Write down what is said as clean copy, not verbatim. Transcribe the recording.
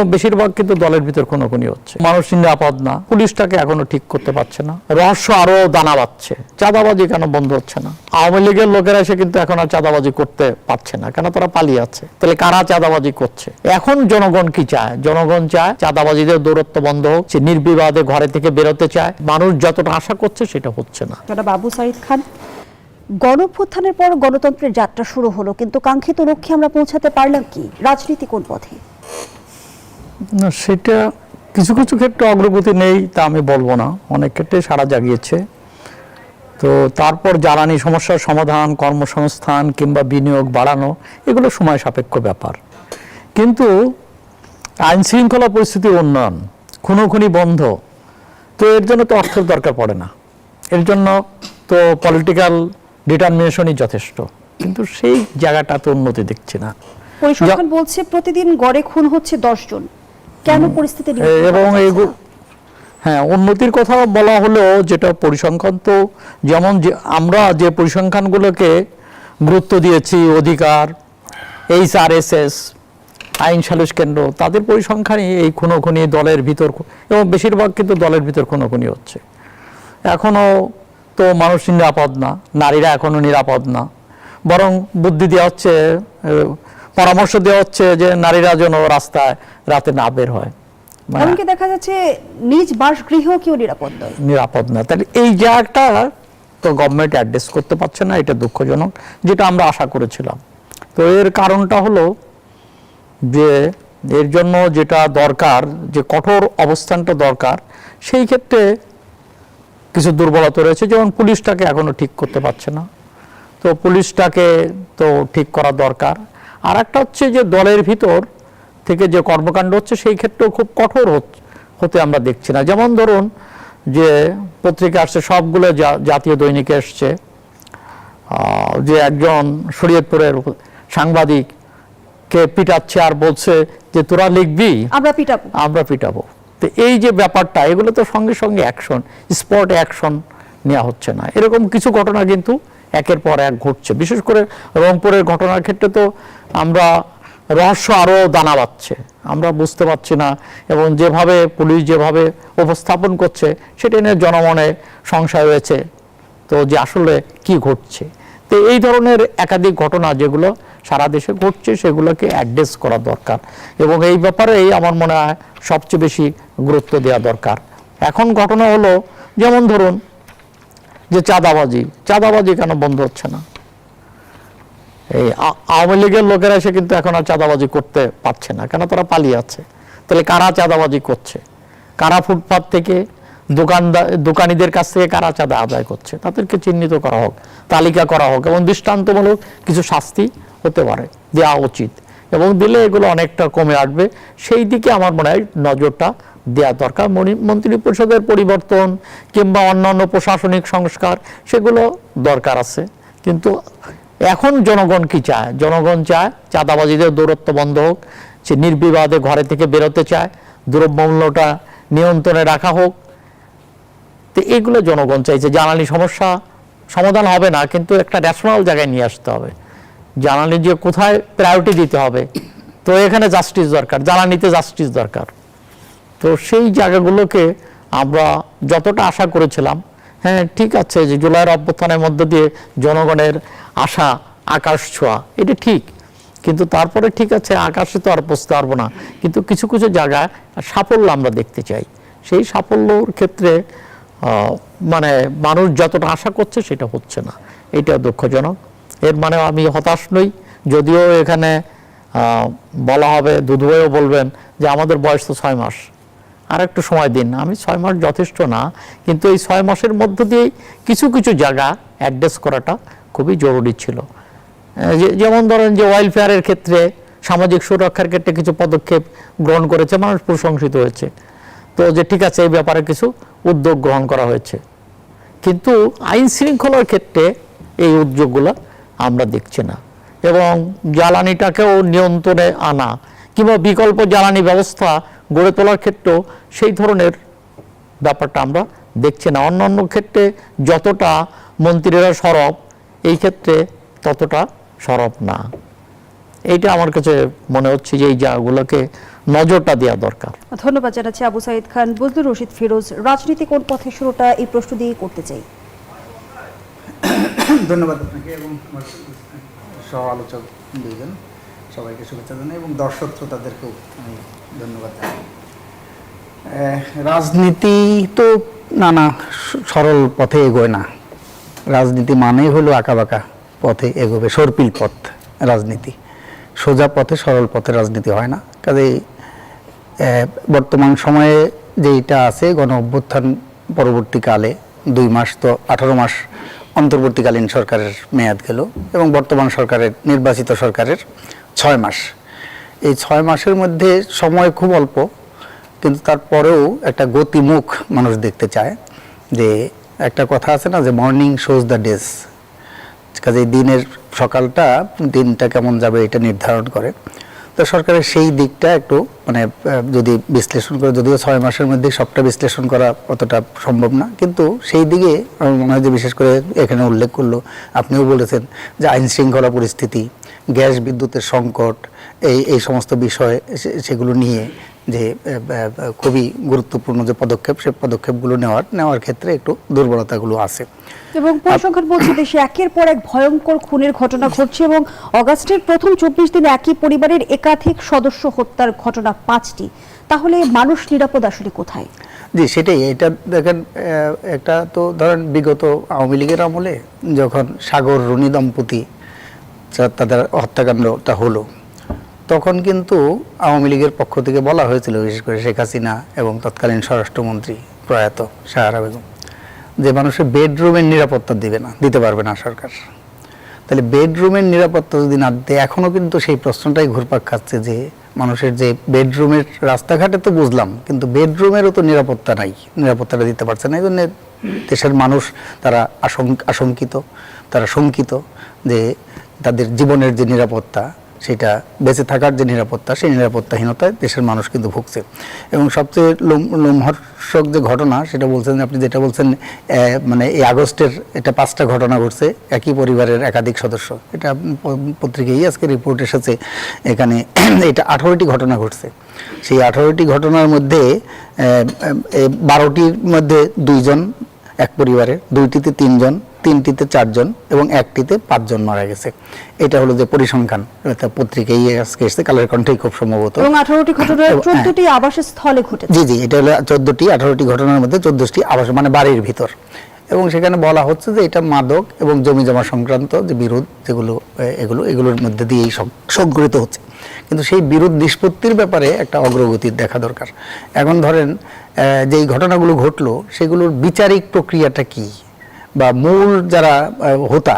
এবং বেশিরভাগ কিন্তু দলের ভিতর খুনোখুনি হচ্ছে। মানুষ নিরাপদ না, পুলিশটাকে এখনো ঠিক করতে পারছে না, রহস্য আরো দানা বাঁধছে। চাঁদাবাজি কেন বন্ধ হচ্ছে না? আওয়ামী লীগের লোকেরা এসে কিন্তু এখন আর চাঁদাবাজি করতে পারছে না, কেন? তারা পালিয়ে আছে। তাহলে কারা চাঁদাবাজি করছে? এখন জনগণ কি চায়? জনগণ চায় চাঁদাবাজিদের দৌরত্ব বন্ধ হোক, সে নির্বিবাদে ঘরে থেকে বেরোতে চায়। মানুষ যতটা আশা করছে সেটা হচ্ছে না। বাবু সাইদ খান, গণঅভ্যুত্থানের পর গণতন্ত্রের যাত্রা শুরু হলো, কিন্তু কাঙ্ক্ষিত লক্ষ্যে আমরা পৌঁছাতে পারলাম কি? রাজনীতি কোন পথে? না, সেটা কিছু কিছু ক্ষেত্রে অগ্রগতি নেই তা আমি বলবো না, অনেক ক্ষেত্রে সাড়া জাগিয়েছে। তো তারপর জ্বালানি সমস্যার সমাধান, কর্মসংস্থান কিংবা বিনিয়োগ বাড়ানো, এগুলো সময় সাপেক্ষ ব্যাপার। কিন্তু আইন শৃঙ্খলা পরিস্থিতির উন্নয়ন, খুনোখুনি বন্ধ, তো এর জন্য তো অর্থের দরকার পড়ে না, এর জন্য তো পলিটিক্যাল ডিটারমিনেশনই যথেষ্ট। কিন্তু সেই জায়গাটা তো উন্নতি দেখছি না। পরিসংখ্যান বলছে প্রতিদিন গড়ে খুন হচ্ছে 10 জন। কেন পরিস্থিতি? এবং হ্যাঁ, উন্নতির কথা বলা হলো, যেটা পরিসংখ্যান তো যেমন আমরা যে পরিসংখ্যানগুলোকে গুরুত্ব দিয়েছি, অধিকার, HRSS, আইন সালিশ কেন্দ্র, তাদের পরিসংখ্যানই এই খুনোখুনি দলের ভিতর, এবং বেশিরভাগ কিন্তু দলের ভিতর খুনোখুনি হচ্ছে। এখনো তো মানুষ নিরাপদ না, নারীরা এখনো নিরাপদ না, বরং বুদ্ধি দেওয়া হচ্ছে, পরামর্শ দেওয়া হচ্ছে যে নারীরা যেন রাস্তায় রাতে না বের হয়। এমনকি দেখা যাচ্ছে নিজ বাসগৃহেও কেউ নিরাপদ না। তাহলে এই জায়গাটা তো গভর্নমেন্ট অ্যাড্রেস করতে পারছে না, এটা দুঃখজনক, যেটা আমরা আশা করেছিলাম। তো এর কারণটা হলো যে এর জন্য যেটা দরকার, যে কঠোর অবস্থানটা দরকার, সেই ক্ষেত্রে কিছু দুর্বলতা রয়েছে। যেমন পুলিশটাকে এখনো ঠিক করতে পারছে না, তো পুলিশটাকে তো ঠিক করা দরকার। আর একটা হচ্ছে যে দলের ভিতর থেকে যে কর্মকাণ্ড হচ্ছে, সেই ক্ষেত্রেও খুব কঠোর হতে আমরা দেখছি না। যেমন ধরুন যে পত্রিকা আসছে, সবগুলো জাতীয় দৈনিকে এসছে, যে একজন শরীয়তপুরের সাংবাদিককে পিটাচ্ছে আর বলছে যে তোরা লিখবি, আমরা পিটাবো। তো এই যে ব্যাপারটা, এগুলো তো সঙ্গে সঙ্গে অ্যাকশন, স্পট অ্যাকশন নেওয়া হচ্ছে না। এরকম কিছু ঘটনা কিন্তু একের পর এক ঘটছে। বিশেষ করে রংপুরের ঘটনার ক্ষেত্রে তো আমরা রহস্য আরো দানা বাঁধছে, আমরা বুঝতে পারছি না, এবং যেভাবে পুলিশ যেভাবে উপস্থাপন করছে সেটা নিয়ে জনমনে সংশয় হয়েছে, তো যে আসলে কি ঘটছে। তো এই ধরনের একাধিক ঘটনা যেগুলো সারা দেশে ঘটছে, সেগুলোকে অ্যাড্রেস করা দরকার, এবং এই ব্যাপারে আমার মনে হয় সবচেয়ে বেশি গুরুত্ব দেওয়া দরকার। এখন ঘটনা হলো, যেমন ধরুন যে চাঁদাবাজি কেন বন্ধ হচ্ছে না? এই আওয়ামী লীগের লোকেরা এসে কিন্তু এখন আর চাঁদাবাজি করতে পারছে না, কেন? তারা পালিয়ে আছে। তাহলে কারা চাঁদাবাজি করছে? কারা ফুটপাত থেকে, দোকানিদের কাছ থেকে কারা চাঁদা আদায় করছে? তাদেরকে চিহ্নিত করা হোক, তালিকা করা হোক, এবং দৃষ্টান্তমূলক কিছু শাস্তি হতে পারে, দেওয়া উচিত, এবং দিলে এগুলো অনেকটা কমে আসবে। সেই দিকে আমার মনে হয় নজরটা দেওয়া দরকার। মন্ত্রী পরিষদের পরিবর্তন কিংবা অন্যান্য প্রশাসনিক সংস্কার, সেগুলো দরকার আছে। কিন্তু এখন জনগণ কি চায়? জনগণ চায় চাঁদাবাজিদের দৌরত্ব বন্ধ হোক, সে নির্বিবাদে ঘরে থেকে বেরোতে চায়, দ্রব্যমূল্যটা নিয়ন্ত্রণে রাখা হোক। তো এগুলো জনগণ চাইছে। জ্বালানি সমস্যা সমাধান হবে না, কিন্তু একটা ন্যাশনাল জায়গায় নিয়ে আসতে হবে। জ্বালানি যে কোথায় প্রায়োরিটি দিতে হবে, তো এখানে জাস্টিস দরকার, জ্বালানিতে জাস্টিস দরকার। তো সেই জায়গাগুলোকে আমরা যতটা আশা করেছিলাম, হ্যাঁ ঠিক আছে যে জুলাইয়ের অভ্যুত্থানের মধ্য দিয়ে জনগণের আশা আকাশ ছোঁয়া, এটা ঠিক, কিন্তু তারপরে ঠিক আছে আকাশে তো আর পৌঁছতে পারবো না, কিন্তু কিছু কিছু জায়গায় সাফল্য আমরা দেখতে চাই। সেই সাফল্যর ক্ষেত্রে মানে মানুষ যতটা আশা করছে সেটা হচ্ছে না, এটা দুঃখজনক। এর মানে আমি হতাশ নই, যদিও এখানে বলা হবে, দুধুভাইও বলবেন যে আমাদের বয়স তো 6 মাস, আর একটু সময় দিন। আমি 6 মাস যথেষ্ট না, কিন্তু এই 6 মাসের মধ্য দিয়ে কিছু কিছু জায়গা অ্যাড্রেস করাটা খুবই জরুরি ছিল। যেমন ধরেন যে ওয়েলফেয়ারের ক্ষেত্রে, সামাজিক সুরক্ষার ক্ষেত্রে কিছু পদক্ষেপ গ্রহণ করেছে, মানুষ প্রশংসিত হয়েছে। তো যে ঠিক আছে এই ব্যাপারে কিছু উদ্যোগ গ্রহণ করা হয়েছে, কিন্তু আইন শৃঙ্খলার ক্ষেত্রে এই উদ্যোগগুলো আমরা দেখছি না। এবং জ্বালানিটাকেও নিয়ন্ত্রণে আনা কিংবা বিকল্প জ্বালানি ব্যবস্থা গড়ে তোলার ক্ষেত্রেও সেই ধরনের ব্যাপারটা আমরা দেখছি না। অন্যান্য ক্ষেত্রে যতটা মন্ত্রীরা সরব, এই ক্ষেত্রে ততটা সরব না। এইটা আমার কাছে মনে হচ্ছে যে এই জায়গাগুলোকে নজরটা দেওয়া দরকার। ধন্যবাদ জানাচ্ছি আবু সাইদ খান। বজলুর রশিদ ফিরোজ, রাজনীতি কোন পথে শুরুটা এই প্রশ্ন দিয়ে করতে চাই। ধন্যবাদ আপনাকে এবং আমার সহ আলোচক দুইজন, সবাইকে শুভেচ্ছা জানাই এবং দর্শক শ্রোতাদেরকেও আমি ধন্যবাদ জানাই। রাজনীতি তো নানা সরল পথে এগোয় না। রাজনীতি মানেই হলো আঁকাবাঁকা পথে এগোবে, সর্পিল পথ রাজনীতি। সোজা পথে সরল পথে রাজনীতি হয় না। কাজেই বর্তমান সময়ে যেটা আছে, গণ অভ্যুত্থান পরবর্তীকালে 2 মাস তো 18 মাস অন্তর্বর্তীকালীন সরকারের মেয়াদ গেল এবং বর্তমান সরকারের, নির্বাচিত সরকারের 6 মাস। এই 6 মাসের মধ্যে সময় খুব অল্প, কিন্তু তারপরেও একটা গতিমুখ মানুষ দেখতে চায়। যে একটা কথা আছে না, যে মর্নিং শোজ দ্য ডেজ, কাজে দিনের সকালটা দিনটা কেমন যাবে এটা নির্ধারণ করে। তো সরকারের সেই দিকটা একটু মানে যদি বিশ্লেষণ করে, যদিও 6 মাসের মধ্যে সবটা বিশ্লেষণ করা অতটা সম্ভব না, কিন্তু সেই দিকে আমার মনে হয় যে বিশেষ করে এখানে উল্লেখ করলো, আপনিও বলেছেন যে আইন শৃঙ্খলা পরিস্থিতি, গ্যাস বিদ্যুতের সংকট, এই সমস্ত বিষয় সেগুলো নিয়ে যে খুবই গুরুত্বপূর্ণ যে পদক্ষেপ, সেই পদক্ষেপগুলো নেওয়ার ক্ষেত্রে একটু দুর্বলতাগুলো আছে। এবং পরিসংখ্যান বলছে দেশে একের পর এক ভয়ঙ্কর খুনের ঘটনা ঘটছে এবং অগাস্টের প্রথম 24 দিনে একই পরিবারের একাধিক সদস্য হত্যার ঘটনা 5টি। তাহলে মানুষ নিরাপদ আসলে কোথায়? জি, সেটাই। এটা দেখেন, একটা তো ধরেন বিগত আওয়ামী লীগের আমলে যখন সাগর রুনি দম্পতি তাদের হত্যাকাণ্ডটা হলো, তখন কিন্তু আওয়ামী লীগের পক্ষ থেকে বলা হয়েছিল, বিশেষ করে শেখ হাসিনা এবং তৎকালীন স্বরাষ্ট্রমন্ত্রী প্রয়াত সাহারা বেগম, যে মানুষের বেডরুমের নিরাপত্তা দিতে পারবে না সরকার। তাহলে বেডরুমের নিরাপত্তা যদি না দেয়, এখনও কিন্তু সেই প্রশ্নটাই ঘুরপাক খাচ্ছে যে মানুষের যে বেডরুমের, রাস্তাঘাটে তো বুঝলাম, কিন্তু বেডরুমেরও তো নিরাপত্তা নাই, নিরাপত্তাটা দিতে পারছে না। এই জন্য দেশের মানুষ তারা আশঙ্কিত, তারা শঙ্কিত যে তাদের জীবনের যে নিরাপত্তা, সেটা বেঁচে থাকার যে নিরাপত্তা, সেই নিরাপত্তাহীনতায় দেশের মানুষ কিন্তু ভুগছে। এবং সবচেয়ে লোমহর্ষক যে ঘটনা, সেটা বলছেন আপনি, যেটা বলছেন মানে এই আগস্টের এটা 5টা ঘটনা ঘটছে একই পরিবারের একাধিক সদস্য। এটা পত্রিকায় আজকে রিপোর্ট এসেছে, এখানে এটা 18টি ঘটনা ঘটছে। সেই 18টি ঘটনার মধ্যে 12টির মধ্যে 2 জন এক পরিবারের, 2টিতে 3 জন, 3টিতে 4 জন এবং 1টিতে 5 জন মারা গেছে। এটা হলো যে পরিসংখ্যান, পত্রিকায় আজকে এসেছে, কালের কণ্ঠেই খুব সম্ভবত। এবং 18টি ঘটনা 14টি আবাসস্থলে ঘটেছে। জি, এটা হলো 18টি ঘটনার মধ্যে 14টি আবাস, মানে বাড়ির ভিতর। এবং সেখানে বলা হচ্ছে যে এটা মাদক এবং জমি জমা সংক্রান্ত যে বিরোধ, যেগুলো এগুলোর মধ্যে দিয়েই সংঘটিত হচ্ছে। কিন্তু সেই বিরোধ নিষ্পত্তির ব্যাপারে একটা অগ্রগতির দেখা দরকার। এখন ধরেন যেই ঘটনাগুলো ঘটলো, সেগুলোর বিচারিক প্রক্রিয়াটা কি, বা মূল যারা হোতা